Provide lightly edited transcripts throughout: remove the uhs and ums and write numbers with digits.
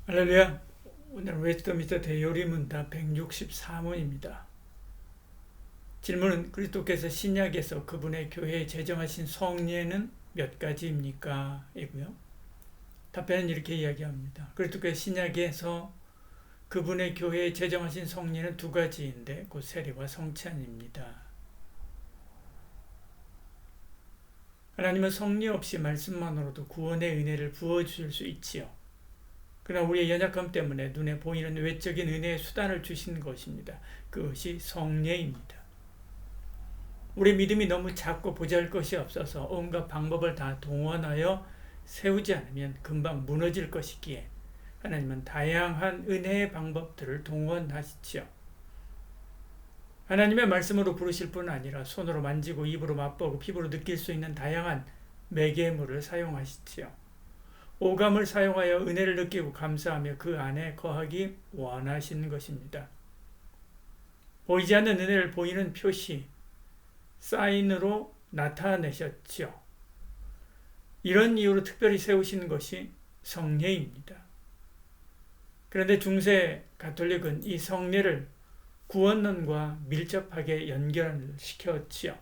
할렐루야. 오늘 웨스트민스터 대요리문답 164문입니다. 질문은 그리스도께서 신약에서 그분의 교회에 제정하신 성례는 몇 가지입니까? 이고요. 답변은 이렇게 이야기합니다. 그리스도께서 신약에서 그분의 교회에 제정하신 성례는 두 가지인데 곧 세례와 성찬입니다. 하나님은 성례 없이 말씀만으로도 구원의 은혜를 부어주실 수 있지요. 그러나 우리의 연약함 때문에 눈에 보이는 외적인 은혜의 수단을 주신 것입니다. 그것이 성례입니다. 우리 믿음이 너무 작고 보잘것이 없어서 온갖 방법을 다 동원하여 세우지 않으면 금방 무너질 것이기에 하나님은 다양한 은혜의 방법들을 동원하시지요. 하나님의 말씀으로 부르실 뿐 아니라 손으로 만지고 입으로 맛보고 피부로 느낄 수 있는 다양한 매개물을 사용하시지요. 오감을 사용하여 은혜를 느끼고 감사하며 그 안에 거하기 원하시는 것입니다. 보이지 않는 은혜를 보이는 표시, 사인으로 나타내셨지요. 이런 이유로 특별히 세우신 것이 성례입니다. 그런데 중세 가톨릭은 이 성례를 구원론과 밀접하게 연결시켰지요.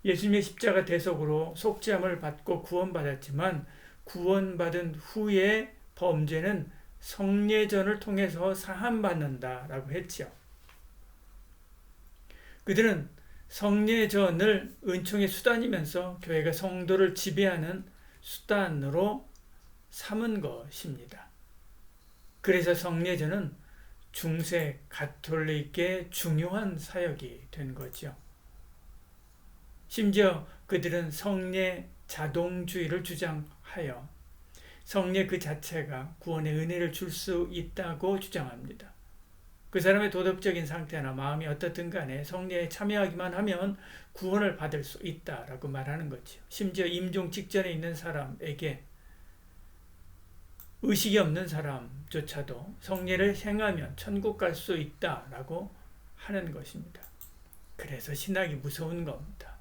예수님의 십자가 대속으로 속죄함을 받고 구원받았지만 구원받은 후에 범죄는 성례전을 통해서 사함받는다라고 했죠. 그들은 성례전을 은총의 수단이면서 교회가 성도를 지배하는 수단으로 삼은 것입니다. 그래서 성례전은 중세 가톨릭의 중요한 사역이 된 거죠. 심지어 그들은 성례 자동주의를 주장하여 성례 그 자체가 구원의 은혜를 줄 수 있다고 주장합니다. 그 사람의 도덕적인 상태나 마음이 어떻든 간에 성례에 참여하기만 하면 구원을 받을 수 있다라고 말하는 거죠. 심지어 임종 직전에 있는 사람에게 의식이 없는 사람조차도 성례를 행하면 천국 갈 수 있다라고 하는 것입니다. 그래서 신학이 무서운 겁니다.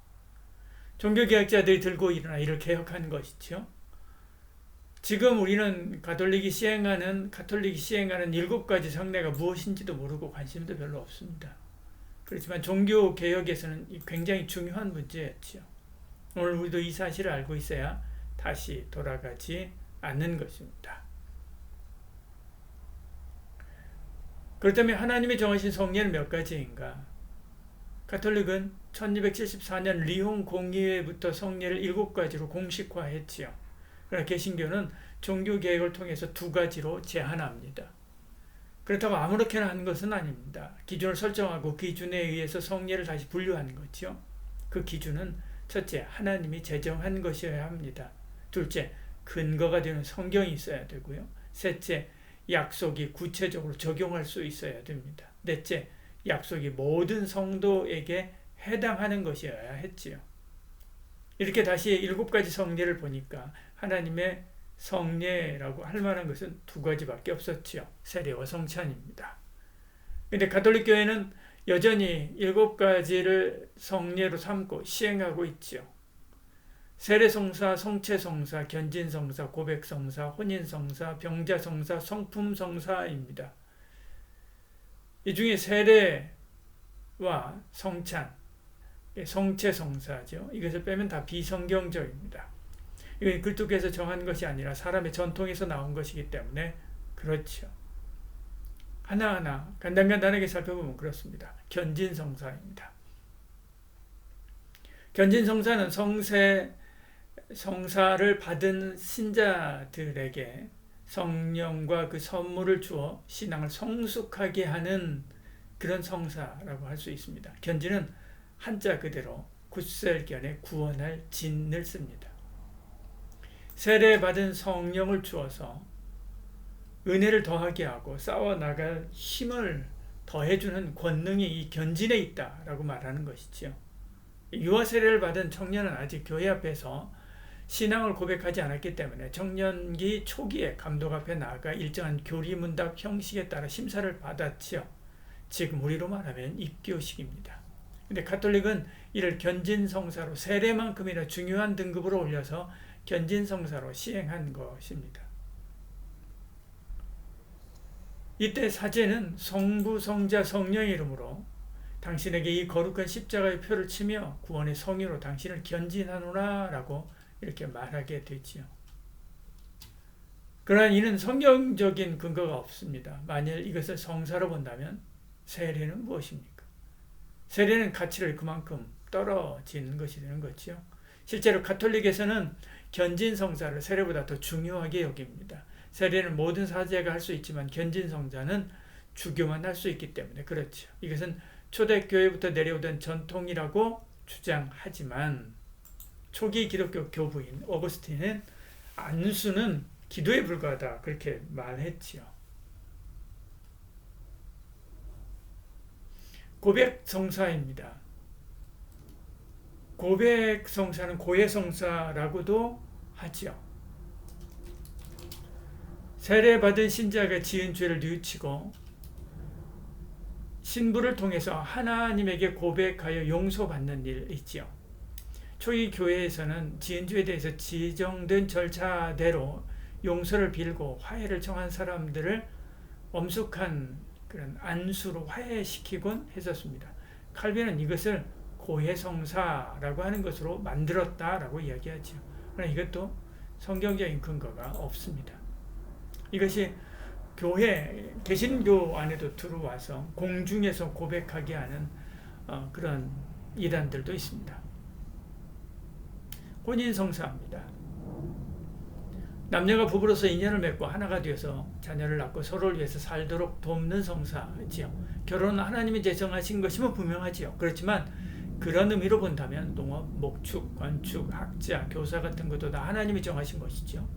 종교개혁자들이 들고 일어나 이를 개혁한 것이죠. 지금 우리는 가톨릭이 시행하는 7가지 성례가 무엇인지도 모르고 관심도 별로 없습니다. 그렇지만 종교개혁에서는 굉장히 중요한 문제였죠. 오늘 우리도 이 사실을 알고 있어야 다시 돌아가지 않는 것입니다. 그렇다면 하나님이 정하신 성례는 몇 가지인가? 가톨릭은 1274년 리옹 공의회부터 성례를 7가지로 공식화했지요. 그러나 개신교는 종교개혁을 통해서 2가지로 제한합니다. 그렇다고 아무렇게나 하는 것은 아닙니다. 기준을 설정하고 그 기준에 의해서 성례를 다시 분류하는 거죠. 그 기준은 첫째, 하나님이 제정한 것이어야 합니다. 둘째, 근거가 되는 성경이 있어야 되고요. 셋째, 약속이 구체적으로 적용할 수 있어야 됩니다. 넷째, 약속이 모든 성도에게 해당하는 것이어야 했지요. 이렇게 다시 7가지 성례를 보니까 하나님의 성례라고 할 만한 것은 2가지밖에 없었지요. 세례와 성찬입니다. 그런데 가톨릭 교회는 여전히 7가지를 성례로 삼고 시행하고 있지요. 세례성사, 성체성사, 견진성사, 고백성사, 혼인성사, 병자성사, 성품성사입니다. 이 중에 세례와 성찬, 성체성사죠. 이것을 빼면 다 비성경적입니다. 이건 그리스도께서 정한 것이 아니라 사람의 전통에서 나온 것이기 때문에 그렇죠. 하나하나 간단하게 살펴보면 그렇습니다. 견진성사입니다. 견진성사는 성사를 받은 신자들에게 성령과 그 선물을 주어 신앙을 성숙하게 하는 그런 성사라고 할 수 있습니다. 견진은 한자 그대로 굳셀견에 구원할 진을 씁니다. 세례받은 성령을 주어서 은혜를 더하게 하고 싸워나갈 힘을 더해주는 권능이 이 견진에 있다라고 말하는 것이지요. 유아세례를 받은 청년은 아직 교회 앞에서 신앙을 고백하지 않았기 때문에 청년기 초기에 감독 앞에 나아가 일정한 교리문답 형식에 따라 심사를 받았지요. 지금 우리로 말하면 입교식입니다. 근데 가톨릭은 이를 견진성사로 세례만큼이나 중요한 등급으로 올려서 견진성사로 시행한 것입니다. 이때 사제는 성부, 성자, 성령의 이름으로 당신에게 이 거룩한 십자가의 표를 치며 구원의 성의로 당신을 견진하노라 라고 이렇게 말하게 되지요. 그러나 이는 성경적인 근거가 없습니다. 만일 이것을 성사로 본다면 세례는 무엇입니까? 세례는 가치를 그만큼 떨어지는 것이 되는 거죠. 실제로 가톨릭에서는 견진성사를 세례보다 더 중요하게 여깁니다. 세례는 모든 사제가 할 수 있지만 견진성사는 주교만 할 수 있기 때문에 그렇죠. 이것은 초대교회부터 내려오던 전통이라고 주장하지만 초기 기독교 교부인 어거스틴은 안수는 기도에 불과하다 그렇게 말했지요. 고백성사입니다. 고백성사는 고해성사라고도 하지요. 세례받은 신자가 지은 죄를 뉘우치고 신부를 통해서 하나님에게 고백하여 용서받는 일이지요. 초기 교회에서는 지은 죄에 대해서 지정된 절차대로 용서를 빌고 화해를 청한 사람들을 엄숙한 그런 안수로 화해시키곤 했었습니다. 칼빈은 이것을 고해성사라고 하는 것으로 만들었다라고 이야기하죠. 그러나 이것도 성경적인 근거가 없습니다. 이것이 교회, 개신교 안에도 들어와서 공중에서 고백하게 하는 그런 이단들도 있습니다. 혼인성사입니다. 남녀가 부부로서 인연을 맺고 하나가 되어서 자녀를 낳고 서로를 위해서 살도록 돕는 성사지요. 결혼은 하나님이 제정하신 것이면 분명하지요. 그렇지만 그런 의미로 본다면 농업, 목축, 건축, 학자, 교사 같은 것도 다 하나님이 정하신 것이죠.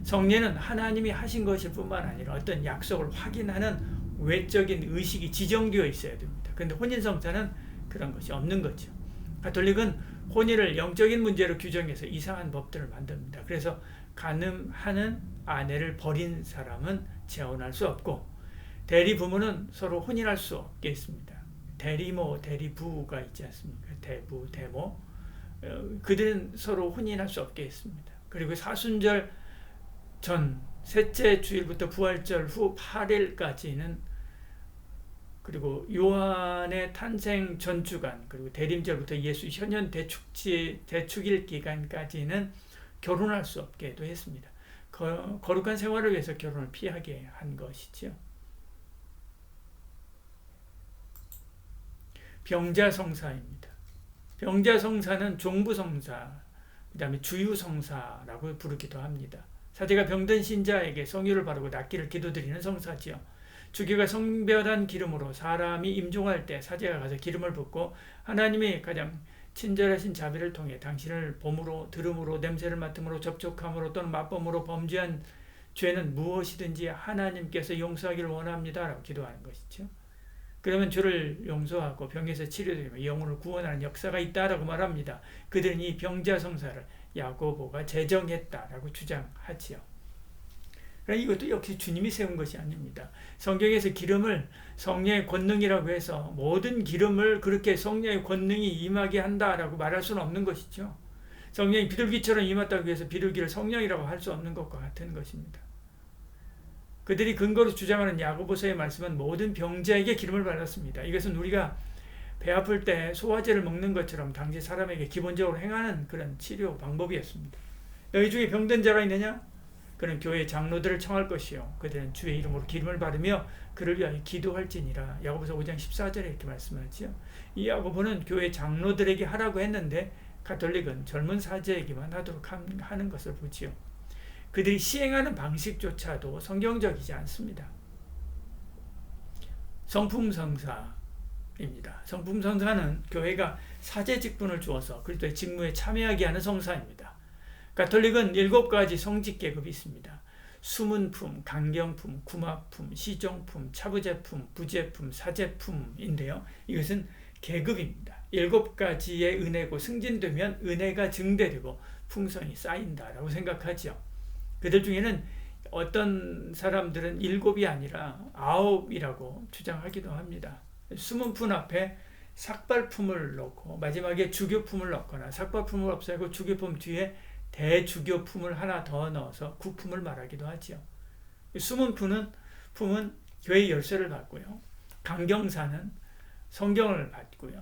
성례는 하나님이 하신 것일 뿐만 아니라 어떤 약속을 확인하는 외적인 의식이 지정되어 있어야 됩니다. 그런데 혼인성사는 그런 것이 없는 거죠. 가톨릭은 혼인을 영적인 문제로 규정해서 이상한 법들을 만듭니다. 그래서 간음하는 아내를 버린 사람은 재혼할 수 없고 대리부모는 서로 혼인할 수 없게 있습니다. 대리모, 대리부가 있지 않습니까? 대부, 대모. 그들은 서로 혼인할 수 없게 했습니다. 그리고 사순절 전 셋째 주일부터 부활절 후 8일까지는 그리고 요한의 탄생 전주간 그리고 대림절부터 예수 현현 대축일 기간까지는 결혼할 수 없게도 했습니다. 거룩한 생활을 위해서 결혼을 피하게 한 것이죠. 병자성사입니다. 병자성사는 종부성사, 그 다음에 주유성사라고 부르기도 합니다. 사제가 병든 신자에게 성유를 바르고 낫기를 기도드리는 성사지요. 주교가 성별한 기름으로 사람이 임종할 때 사제가 가서 기름을 붓고 하나님이 가장 친절하신 자비를 통해 당신을 봄으로, 들음으로, 냄새를 맡음으로, 접촉함으로 또는 맛봄으로 범죄한 죄는 무엇이든지 하나님께서 용서하기를 원합니다 라고 기도하는 것이죠. 그러면 죄를 용서하고 병에서 치료되며 영혼을 구원하는 역사가 있다라고 말합니다. 그들은 이 병자성사를 야고보가 제정했다라고 주장하지요. 그러니까 이것도 역시 주님이 세운 것이 아닙니다. 성경에서 기름을 성령의 권능이라고 해서 모든 기름을 그렇게 성령의 권능이 임하게 한다라고 말할 수는 없는 것이죠. 성령이 비둘기처럼 임했다고 해서 비둘기를 성령이라고 할 수 없는 것과 같은 것입니다. 그들이 근거로 주장하는 야고보서의 말씀은 모든 병자에게 기름을 발랐습니다. 이것은 우리가 배 아플 때 소화제를 먹는 것처럼 당시 사람에게 기본적으로 행하는 그런 치료 방법이었습니다. 너희 중에 병든 자가 있느냐? 그는 교회 장로들을 청할 것이요 그들은 주의 이름으로 기름을 바르며 그를 위하여 기도할지니라. 야고보서 5장 14절에 이렇게 말씀하지요. 이 야고보는 교회 장로들에게 하라고 했는데 가톨릭은 젊은 사제에게만 하도록 하는 것을 보지요. 그들이 시행하는 방식조차도 성경적이지 않습니다. 성품성사입니다. 성품성사는 교회가 사제 직분을 주어서 그리스도의 직무에 참여하게 하는 성사입니다. 가톨릭은 7가지 성직계급이 있습니다. 수문품, 강경품, 구마품, 시종품, 차부제품, 부제품, 사제품인데요. 이것은 계급입니다. 7가지의 은혜고 승진되면 은혜가 증대되고 풍성이 쌓인다라고 생각하죠. 그들 중에는 어떤 사람들은 7이 아니라 9이라고 주장하기도 합니다. 수문품 앞에 삭발품을 넣고 마지막에 주교품을 넣거나 삭발품을 없애고 주교품 뒤에 대주교품을 하나 더 넣어서 구품을 말하기도 하죠. 수문품은 교회 열쇠를 받고요. 강경사는 성경을 받고요.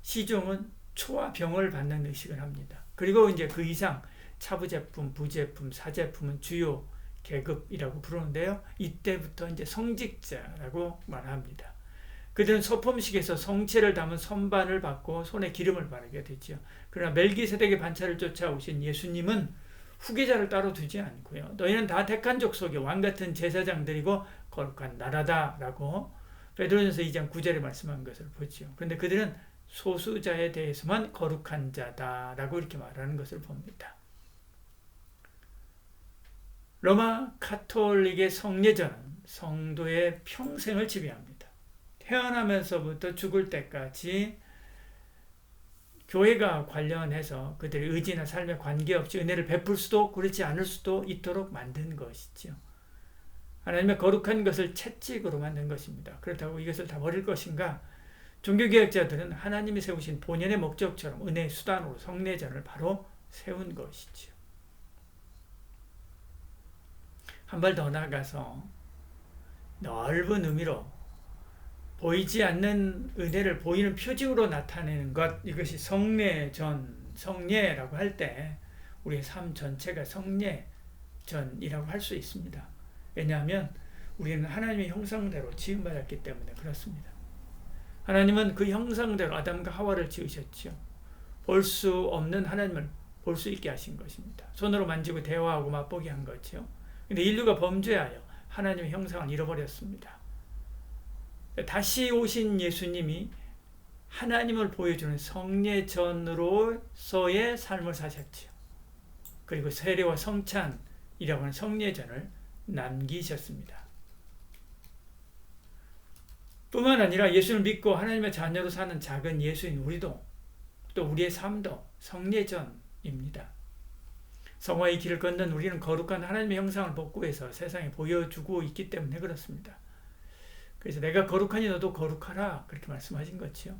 시종은 초와 병을 받는 의식을 합니다. 그리고 이제 그 이상 차부제품, 부제품, 사제품은 주요 계급이라고 부르는데요. 이때부터 이제 성직자라고 말합니다. 그들은 소품식에서 성체를 담은 선반을 받고 손에 기름을 바르게 되죠. 그러나 멜기세덱의 반차를 쫓아오신 예수님은 후계자를 따로 두지 않고요. 너희는 다 택한 족속의 왕같은 제사장들이고 거룩한 나라다라고 베드로전서 2장 9절에 말씀한 것을 보죠. 그런데 그들은 소수자에 대해서만 거룩한 자다라고 이렇게 말하는 것을 봅니다. 로마 카톨릭의 성례전은 성도의 평생을 지배합니다. 태어나면서부터 죽을 때까지 교회가 관련해서 그들의 의지나 삶에 관계없이 은혜를 베풀 수도 그렇지 않을 수도 있도록 만든 것이죠. 하나님의 거룩한 것을 채찍으로 만든 것입니다. 그렇다고 이것을 다 버릴 것인가? 종교개혁자들은 하나님이 세우신 본연의 목적처럼 은혜의 수단으로 성례전을 바로 세운 것이죠. 한 발 더 나아가서 넓은 의미로 보이지 않는 은혜를 보이는 표징으로 나타내는 것, 이것이 성례전, 성례라고 할 때 우리의 삶 전체가 성례전이라고 할 수 있습니다. 왜냐하면 우리는 하나님의 형상대로 지음받았기 때문에 그렇습니다. 하나님은 그 형상대로 아담과 하와를 지으셨죠. 볼 수 없는 하나님을 볼 수 있게 하신 것입니다. 손으로 만지고 대화하고 맛보게 한 거죠. 근데 인류가 범죄하여 하나님의 형상을 잃어버렸습니다. 다시 오신 예수님이 하나님을 보여주는 성례전으로서의 삶을 사셨죠. 그리고 세례와 성찬이라고 하는 성례전을 남기셨습니다. 뿐만 아니라 예수를 믿고 하나님의 자녀로 사는 작은 예수인 우리도 또 우리의 삶도 성례전입니다. 성화의 길을 걷는 우리는 거룩한 하나님의 형상을 복구해서 세상에 보여주고 있기 때문에 그렇습니다. 그래서 내가 거룩하니 너도 거룩하라 그렇게 말씀하신 거죠.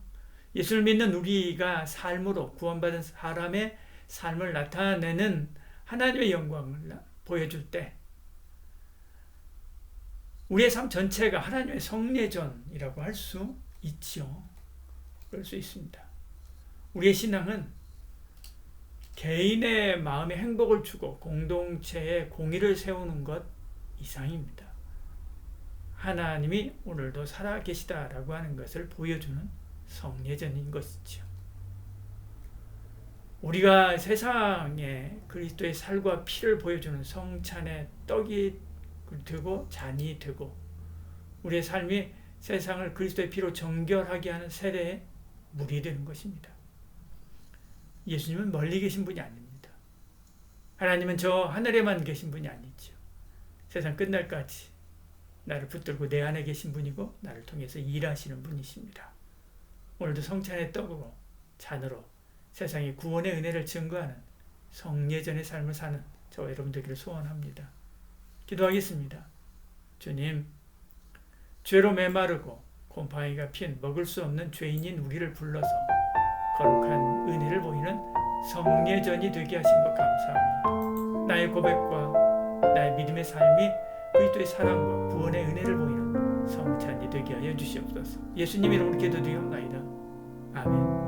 예수를 믿는 우리가 삶으로 구원받은 사람의 삶을 나타내는 하나님의 영광을 보여줄 때 우리의 삶 전체가 하나님의 성례전이라고 할 수 있죠. 그럴 수 있습니다. 우리의 신앙은 개인의 마음에 행복을 주고 공동체의 공의를 세우는 것 이상입니다. 하나님이 오늘도 살아계시다라고 하는 것을 보여주는 성례전인 것이죠. 우리가 세상에 그리스도의 살과 피를 보여주는 성찬의 떡이 되고 잔이 되고 우리의 삶이 세상을 그리스도의 피로 정결하게 하는 세례의 물이 되는 것입니다. 예수님은 멀리 계신 분이 아닙니다. 하나님은 저 하늘에만 계신 분이 아니죠. 세상 끝날까지 나를 붙들고 내 안에 계신 분이고 나를 통해서 일하시는 분이십니다. 오늘도 성찬의 떡으로 잔으로 세상에 구원의 은혜를 증거하는 성례전의 삶을 사는 저와 여러분 되기를 소원합니다. 기도하겠습니다. 주님, 죄로 메마르고 곰팡이가 핀 먹을 수 없는 죄인인 우리를 불러서 거룩한 은혜를 보이는 성례전이 되게 하신 것 감사합니다. 나의 고백과 나의 믿음의 삶이 그리스도의 사랑과 구원의 은혜를 보이는 성찬이 되게 하여 주시옵소서. 예수님 이름으로 기도드리옵나이다. 아멘.